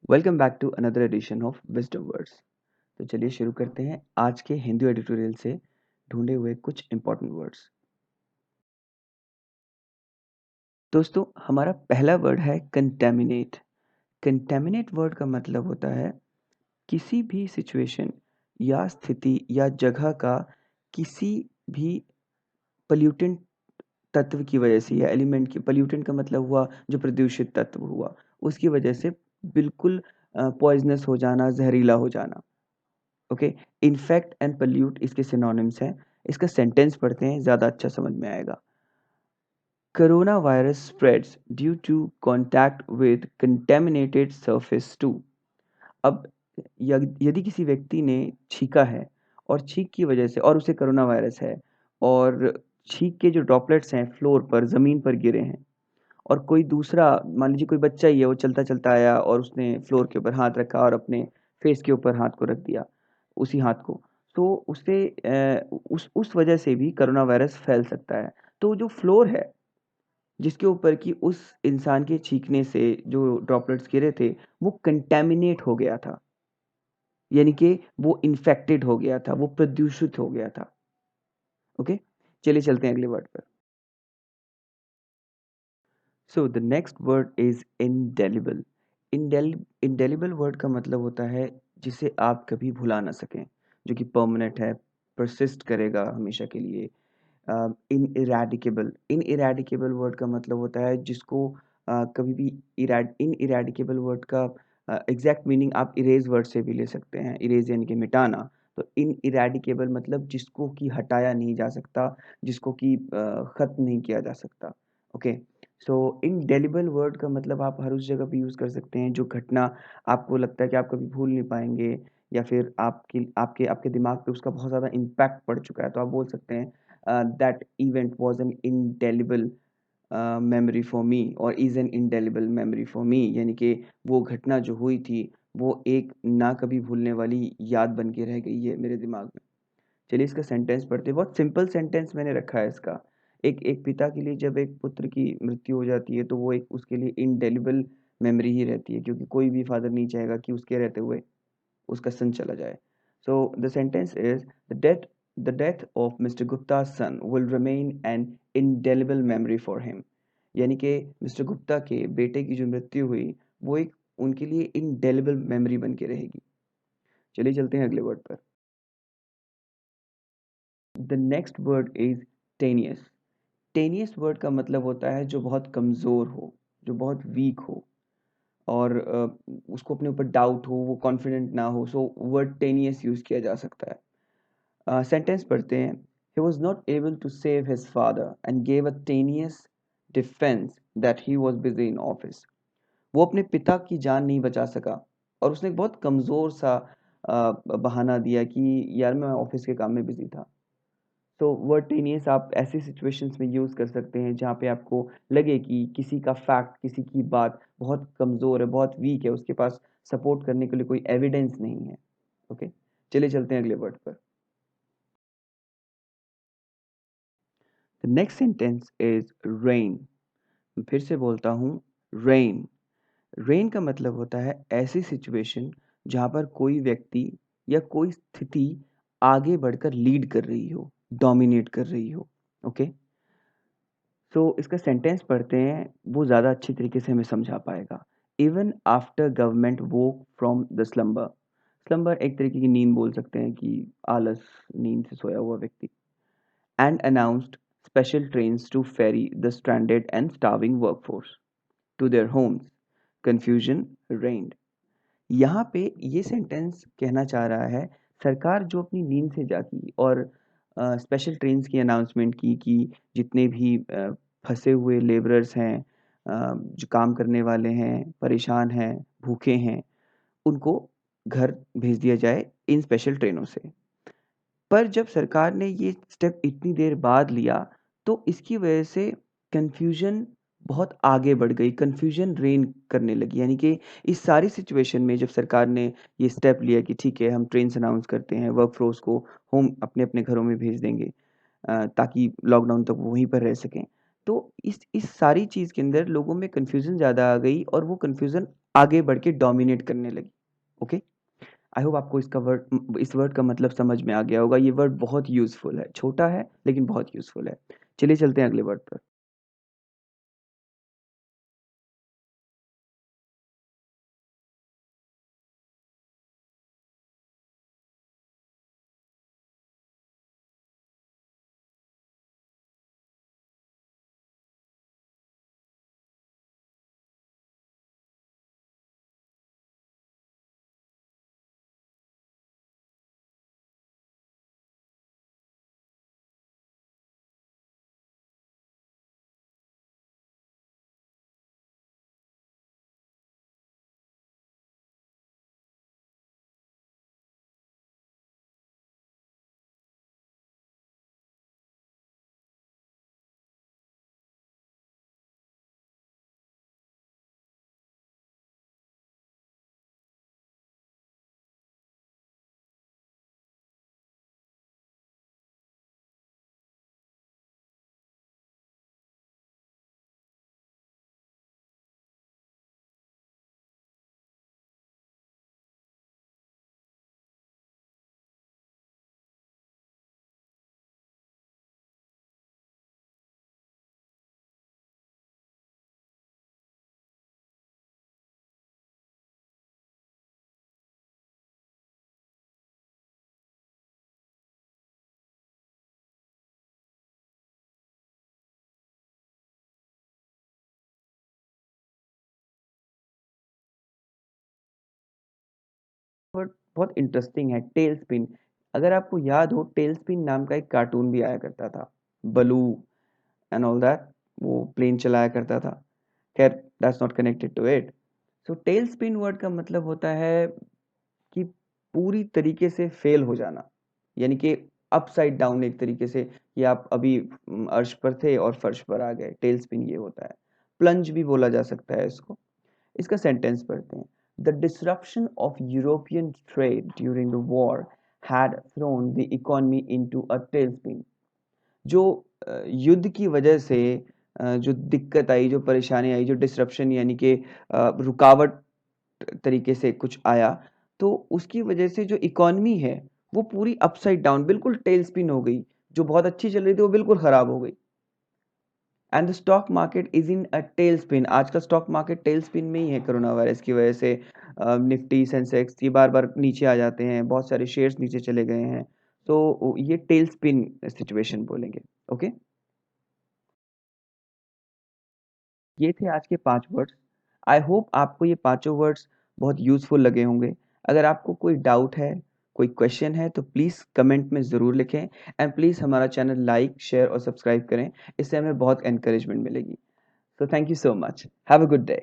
Welcome back to another edition of wisdom words. तो चलिए शुरू करते हैं आज के हिंदी एडिटोरियल से ढूंढे हुए कुछ इंपॉर्टेंट वर्ड्स। दोस्तों, हमारा पहला वर्ड है कंटेमिनेट। कंटेमिनेट वर्ड का मतलब होता है किसी भी सिचुएशन या स्थिति या जगह का किसी भी पोल्यूटेंट तत्व की वजह से या एलिमेंट की। पोल्यूटेंट का मतलब हुआ जो प्रदूषित तत्व हुआ, उसकी वजह से बिल्कुल पॉइजनस हो जाना, जहरीला हो जाना। ओके, इन्फेक्ट एंड पोल्यूट इसके सिनोनिम्स हैं। इसका सेंटेंस पढ़ते हैं, ज़्यादा अच्छा समझ में आएगा। Corona virus spreads due to contact with contaminated surface too. अब यदि किसी व्यक्ति ने छींका है और छींक की वजह से और उसे कोरोना वायरस है और छींक के जो ड्रॉपलेट्स हैं फ्लोर पर, ज़मीन पर गिरे हैं, और कोई दूसरा, मान लीजिए कोई बच्चा ही है, वो चलता चलता आया और उसने फ्लोर के ऊपर हाथ रखा और अपने फेस के ऊपर हाथ को रख दिया, उसी हाथ को, तो उससे उस वजह से भी कोरोना वायरस फैल सकता है। तो जो फ्लोर है जिसके ऊपर कि उस इंसान के छींकने से जो ड्रॉपलेट्स गिरे थे, वो कंटेमिनेट हो गया था, यानी कि वो इन्फेक्टेड हो गया था, वो प्रदूषित हो गया था। ओके, चलिए चलते हैं अगले वर्ड पर। So the next word is indelible. Indelible word का मतलब होता है जिसे आप कभी भुला ना सकें, जो कि परमानेंट है, परसिस्ट करेगा हमेशा के लिए। इन इरेडिकेबल वर्ड का मतलब होता है जिसको कभी भी इन इरेडिकेबल वर्ड का एग्जैक्ट मीनिंग आप इरेज वर्ड से भी ले सकते हैं। इरेज यानी कि मिटाना। तो इन इरेडिकेबल मतलब जिसको कि हटाया नहीं जा सकता, जिसको कि खत्म नहीं किया जा सकता। ओके, सो इनडेलिबल वर्ड का मतलब आप हर उस जगह पे यूज़ कर सकते हैं जो घटना आपको लगता है कि आप कभी भूल नहीं पाएंगे, या फिर आपकी आपके आपके दिमाग पे उसका बहुत ज़्यादा इम्पैक्ट पड़ चुका है। तो आप बोल सकते हैं that event was an indelible memory for me और is an indelible memory for me, यानी कि वो घटना जो हुई थी वो एक ना कभी भूलने वाली याद बन के रह गई है मेरे दिमाग में। चलिए इसका सेंटेंस पढ़ते हैं। बहुत सिंपल सेंटेंस मैंने रखा है इसका। एक एक पिता के लिए जब एक पुत्र की मृत्यु हो जाती है तो वो एक उसके लिए इंडेलिबल मेमोरी ही रहती है, क्योंकि कोई भी फादर नहीं चाहेगा कि उसके रहते हुए उसका सन चला जाए। So the sentence is the death of mister Gupta son will remain an indelible memory for him, यानी कि मिस्टर गुप्ता के बेटे की जो मृत्यु हुई वो एक उनके लिए इंडेलिबल मेमोरी बन के रहेगी। चलिए चलते हैं अगले वर्ड पर। The next word is tenuous. Tenuous word का मतलब होता है जो बहुत कमज़ोर हो, जो बहुत वीक हो, और उसको अपने ऊपर डाउट हो, वो कॉन्फिडेंट ना हो। सो वर्ड टेनियस यूज़ किया जा सकता है। सेंटेंस पढ़ते हैं। He was not able to save his father and gave a tenuous defence that he was busy in office. वो अपने पिता की जान नहीं बचा सका और उसने एक बहुत कमज़ोर सा बहाना दिया कि यार मैं ऑफिस के काम में बिजी था। तो वर्ड टेनियस आप ऐसी सिचुएशंस में यूज़ कर सकते हैं जहाँ पे आपको लगे कि किसी का फैक्ट, किसी की बात बहुत कमज़ोर है, बहुत वीक है, उसके पास सपोर्ट करने के लिए कोई एविडेंस नहीं है। ओके, चलिए चलते हैं अगले वर्ड पर। The next sentence is rain. फिर से बोलता हूँ, रेन। रेन का मतलब होता है ऐसी सिचुएशन जहाँ पर कोई व्यक्ति या कोई स्थिति आगे बढ़कर लीड कर रही हो, डोमिनेट कर रही हो। ओके, सो इसका सेंटेंस पढ़ते हैं, वो ज़्यादा अच्छी तरीके से हमें समझा पाएगा। Even after government woke from the slumber. Slumber एक तरीके की नींद बोल सकते हैं, कि आलस, नींद से सोया हुआ व्यक्ति। And announced special trains to ferry the stranded and starving workforce to their homes, confusion reigned। यहाँ पे ये सेंटेंस कहना चाह रहा है, सरकार जो अपनी नींद से जागी और स्पेशल ट्रेन्स की अनाउंसमेंट की कि जितने भी फंसे हुए लेबरर्स हैं, जो काम करने वाले हैं, परेशान हैं, भूखे हैं, उनको घर भेज दिया जाए इन स्पेशल ट्रेनों से। पर जब सरकार ने ये स्टेप इतनी देर बाद लिया तो इसकी वजह से कन्फ्यूजन बहुत आगे बढ़ गई, कन्फ्यूजन रेन करने लगी। यानी कि इस सारी सिचुएशन में जब सरकार ने ये स्टेप लिया कि ठीक है हम ट्रेन्स अनाउंस करते हैं, वर्क फोर्स को होम अपने अपने घरों में भेज देंगे, ताकि लॉकडाउन तक वो वहीं पर रह सकें, तो इस सारी चीज़ के अंदर लोगों में कन्फ्यूज़न ज़्यादा आ गई और वो कन्फ्यूज़न आगे बढ़ के डोमिनेट करने लगी। ओके? आई होप आपको इस वर्ड का मतलब समझ में आ गया होगा। ये वर्ड बहुत यूज़फुल है, छोटा है लेकिन बहुत यूज़फुल है। चलिए चलते हैं अगले वर्ड पर। वर्ड बहुत इंटरेस्टिंग है, टेल स्पिन। अगर आपको याद हो, टेल स्पिन नाम का एक कार्टून भी आया करता था। बलू एंड ऑल दैट, वो प्लेन चलाया करता था। खैर, that's not connected to it. So tail spin word का मतलब होता है कि पूरी तरीके से फेल हो जाना, यानी कि अपसाइड डाउन एक तरीके से, कि आप अभी अर्श पर थे और फर्श पर आ गए। टेल स्पिन ये होता है। प्लंज भी बोला जा सकता है इसको। इसका सेंटेंस पढ़ते हैं। The disruption of European trade during the war had thrown the economy into a tailspin. जो युद्ध की वजह से जो दिक्कत आई, जो परेशानी आई, जो डिसरप्शन यानी कि रुकावट तरीके से कुछ आया, तो उसकी वजह से जो इकोनॉमी है वो पूरी अपसाइड डाउन, बिल्कुल टेल स्पिन हो गई। जो बहुत अच्छी चल रही थी वो बिल्कुल खराब हो गई। And the stock market is in a tail spin. आज का स्टॉक मार्केट टेल स्पिन में ही है कोरोना वायरस की वजह से। निफ्टी, सेंसेक्स ये बार बार नीचे आ जाते हैं, बहुत सारे शेयर्स नीचे चले गए हैं। तो ये टेल स्पिन सिचुएशन बोलेंगे। ओके, ये थे आज के 5 वर्ड्स। आई होप आपको ये पाँचों वर्ड्स बहुत यूज़फुल लगे होंगे। अगर आपको कोई डाउट है, कोई क्वेश्चन है, तो प्लीज़ कमेंट में ज़रूर लिखें। एंड प्लीज़ हमारा चैनल लाइक, शेयर और सब्सक्राइब करें। इससे हमें बहुत एनकरेजमेंट मिलेगी। So thank you so much. Have a good day.